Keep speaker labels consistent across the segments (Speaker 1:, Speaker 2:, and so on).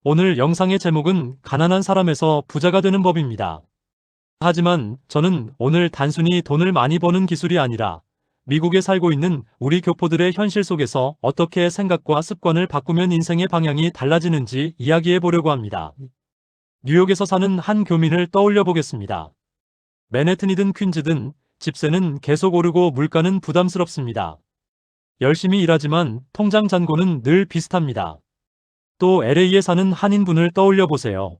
Speaker 1: 오늘 영상의 제목은 가난한 사람에서 부자가 되는 법입니다. 하지만 저는 오늘 단순히 돈을 많이 버는 기술이 아니라 미국에 살고 있는 우리 교포들의 현실 속에서 어떻게 생각과 습관을 바꾸면 인생의 방향이 달라지는지 이야기해 보려고 합니다. 뉴욕에서 사는 한 교민을 떠올려 보겠습니다. 맨해튼이든 퀸즈든 집세는 계속 오르고 물가는 부담스럽습니다. 열심히 일하지만 통장 잔고는 늘 비슷합니다. 또 LA에 사는 한인분을 떠올려 보세요.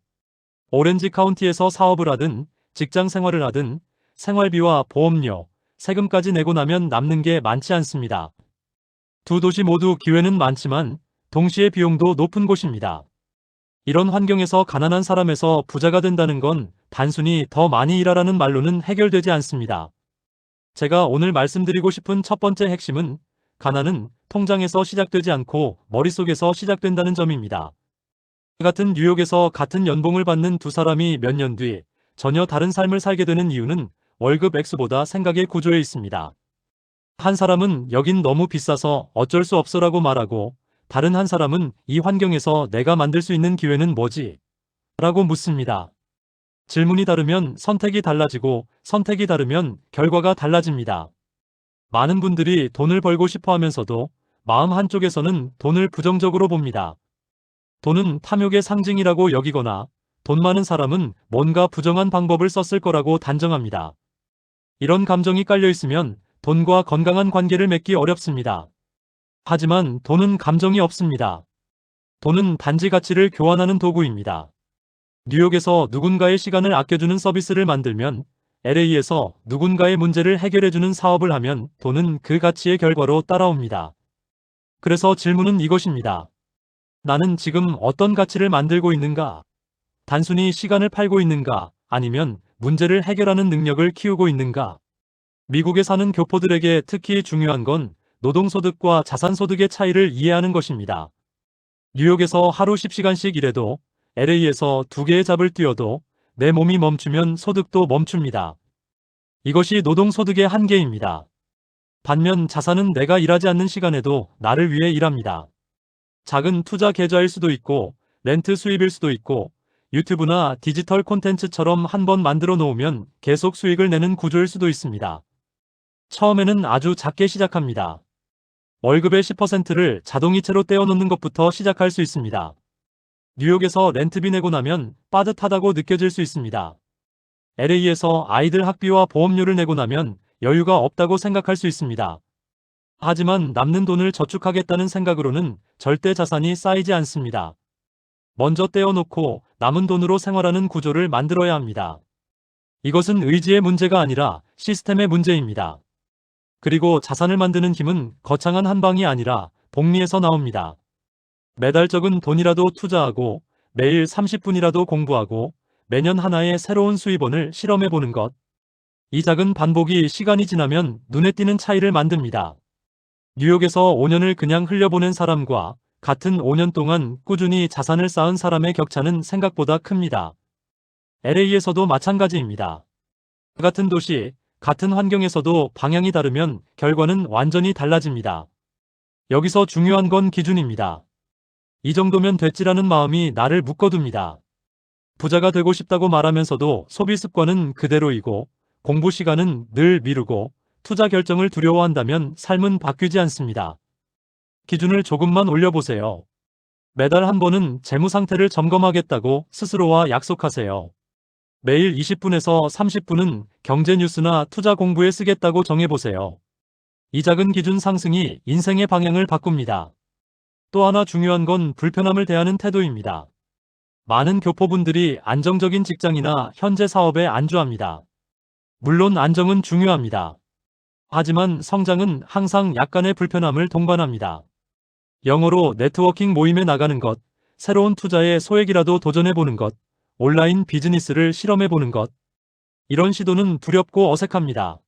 Speaker 1: 오렌지 카운티에서 사업을 하든 직장 생활을 하든 생활비와 보험료, 세금까지 내고 나면 남는 게 많지 않습니다. 두 도시 모두 기회는 많지만 동시에 비용도 높은 곳입니다. 이런 환경에서 가난한 사람에서 부자가 된다는 건 단순히 더 많이 일하라는 말로는 해결되지 않습니다. 제가 오늘 말씀드리고 싶은 첫 번째 핵심은 가난은 통장에서 시작되지 않고 머릿속에서 시작된다는 점입니다. 같은 뉴욕에서 같은 연봉을 받는 두 사람이 몇 년 뒤 전혀 다른 삶을 살게 되는 이유는 월급 액수보다 생각의 구조에 있습니다. 한 사람은 여긴 너무 비싸서 어쩔 수 없어라고 말하고, 다른 한 사람은 이 환경에서 내가 만들 수 있는 기회는 뭐지? 라고 묻습니다. 질문이 다르면 선택이 달라지고 선택이 다르면 결과가 달라집니다. 많은 분들이 돈을 벌고 싶어 하면서도 마음 한쪽에서는 돈을 부정적으로 봅니다. 돈은 탐욕의 상징이라고 여기거나 돈 많은 사람은 뭔가 부정한 방법을 썼을 거라고 단정합니다. 이런 감정이 깔려 있으면 돈과 건강한 관계를 맺기 어렵습니다. 하지만 돈은 감정이 없습니다. 돈은 단지 가치를 교환하는 도구입니다. 뉴욕에서 누군가의 시간을 아껴주는 서비스를 만들면, LA에서 누군가의 문제를 해결해주는 사업을 하면 돈은 그 가치의 결과로 따라옵니다. 그래서 질문은 이것입니다. 나는 지금 어떤 가치를 만들고 있는가? 단순히 시간을 팔고 있는가? 아니면 문제를 해결하는 능력을 키우고 있는가? 미국에 사는 교포들에게 특히 중요한 건 노동소득과 자산소득의 차이를 이해하는 것입니다. 뉴욕에서 하루 10시간씩 일해도, LA에서 2개의 잡을 뛰어도 내 몸이 멈추면 소득도 멈춥니다. 이것이 노동소득의 한계입니다. 반면 자산은 내가 일하지 않는 시간에도 나를 위해 일합니다. 작은 투자 계좌일 수도 있고, 렌트 수입일 수도 있고, 유튜브나 디지털 콘텐츠처럼 한번 만들어 놓으면 계속 수익을 내는 구조일 수도 있습니다. 처음에는 아주 작게 시작합니다. 월급의 10%를 자동이체로 떼어놓는 것부터 시작할 수 있습니다. 뉴욕에서 렌트비 내고 나면 빠듯하다고 느껴질 수 있습니다. LA에서 아이들 학비와 보험료를 내고 나면 여유가 없다고 생각할 수 있습니다. 하지만 남는 돈을 저축하겠다는 생각으로는 절대 자산이 쌓이지 않습니다. 먼저 떼어놓고 남은 돈으로 생활하는 구조를 만들어야 합니다. 이것은 의지의 문제가 아니라 시스템의 문제입니다. 그리고 자산을 만드는 힘은 거창한 한방이 아니라 복리에서 나옵니다. 매달 적은 돈이라도 투자하고 매일 30분이라도 공부하고 매년 하나의 새로운 수입원을 실험해보는 것. 이 작은 반복이 시간이 지나면 눈에 띄는 차이를 만듭니다. 뉴욕에서 5년을 그냥 흘려보낸 사람과 같은 5년 동안 꾸준히 자산을 쌓은 사람의 격차는 생각보다 큽니다. LA에서도 마찬가지입니다. 같은 도시, 같은 환경에서도 방향이 다르면 결과는 완전히 달라집니다. 여기서 중요한 건 기준입니다. 이 정도면 됐지라는 마음이 나를 묶어둡니다. 부자가 되고 싶다고 말하면서도 소비 습관은 그대로이고, 공부 시간은 늘 미루고, 투자 결정을 두려워한다면 삶은 바뀌지 않습니다. 기준을 조금만 올려보세요. 매달 한 번은 재무 상태를 점검하겠다고 스스로와 약속하세요. 매일 20분에서 30분은 경제 뉴스나 투자 공부에 쓰겠다고 정해보세요. 이 작은 기준 상승이 인생의 방향을 바꿉니다. 또 하나 중요한 건 불편함을 대하는 태도입니다. 많은 교포분들이 안정적인 직장이나 현재 사업에 안주합니다. 물론 안정은 중요합니다. 하지만 성장은 항상 약간의 불편함을 동반합니다. 영어로 네트워킹 모임에 나가는 것, 새로운 투자에 소액이라도 도전해보는 것, 온라인 비즈니스를 실험해보는 것. 이런 시도는 두렵고 어색합니다.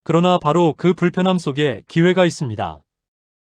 Speaker 1: 그러나 바로 그 불편함 속에 기회가 있습니다.